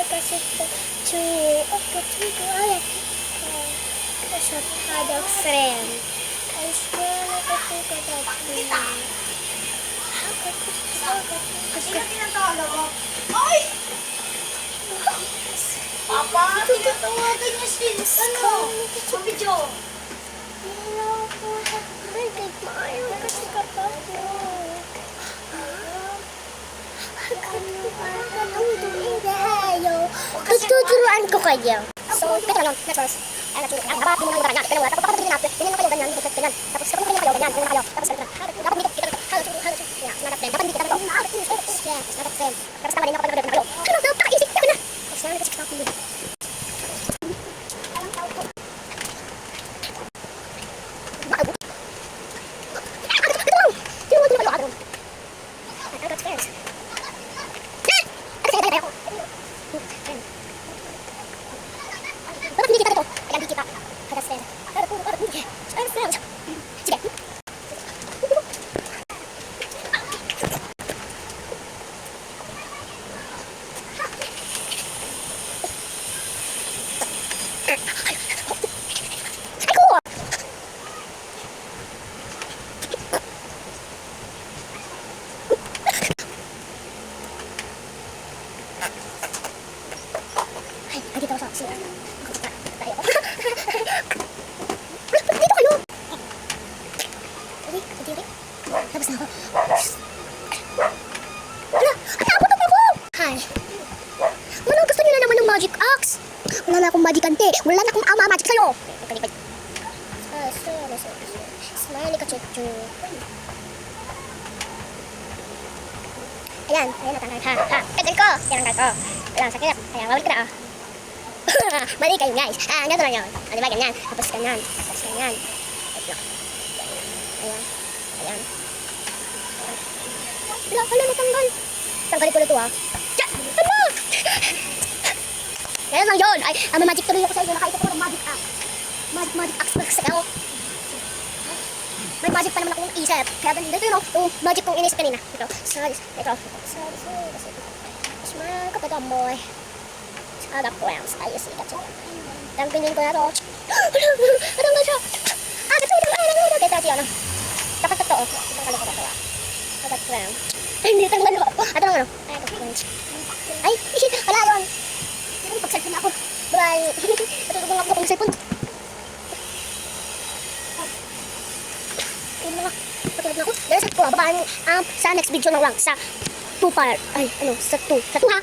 kasi po to ako to ay sa other friend. I swear ako to dati. Kasi na tinatawag mo. Ay! Papa, tinatawagan niya si ano? Sa video. Hello po. Ay, maayo kasi kapag mo. Tuturuan ko kayo. So, ito lang, next verse. Ay, natuloy. Ang dapat mo lang ganyan. Pero tapos kapag ganyan kayo ganyan, dito ganyan. Tapos kapag ganyan kayo ganyan kayo. Tapos ganyan. Dapat dito kita. Yeah, dapat dito kita. Yeah, dapat friend. Tapos tama din ako pag nagdadala kayo. Ano daw paisip ko na. Tapos na kasi kapag dito. Dito ako sa sila. Tayo. Dito kayo! Dito. Tapos na ako. Hala! Natakot ako! Hi. Wala, gusto nyo na naman ng magic axe. Wala na akong magicante. Wala na akong magic sa'yo. Smiley ka, chuchu. Ayan na tanggal ha. Tanggal ko. Tanggal ko. Alam, sakit. Ayan, wawal ka na mali kayo guys. Ganito lang yun. Diba ganyan? Tapos ganyan. Tapos ganyan. Ayan. Ayan. Wala natanggal. Tanggalin ko na ito ha. Ano? Ganyan lang yun. Ay, magic tuloy ako sa inyo. Nakaitot ko ng magic axe. Magic axe kasi ako. May magic pa naman akong isip. Kaya ganito yun yung magic kong inisip kanina. Ito. Sorry. Smile ka pa ito, boy. Agak plans. Ayos ikat siya. Tanggalin ko na ito. Natanggal siya. Natanggal. Kaya siya na. Dapat totoo. Tanggalin ko na ito. Agak plans. Ay, hindi tanggal ko. Ito lang ano. Agak plans. Ay, wala yun. Pag-cellphone na ako. Bye. Natutugong ako kung cellphone. Ayun na. Patulog na ako. Dahil sa ko. Babaan sa next video na lang. Sa 2 part. Ay, ano. Sa 2. Sa 2 ha.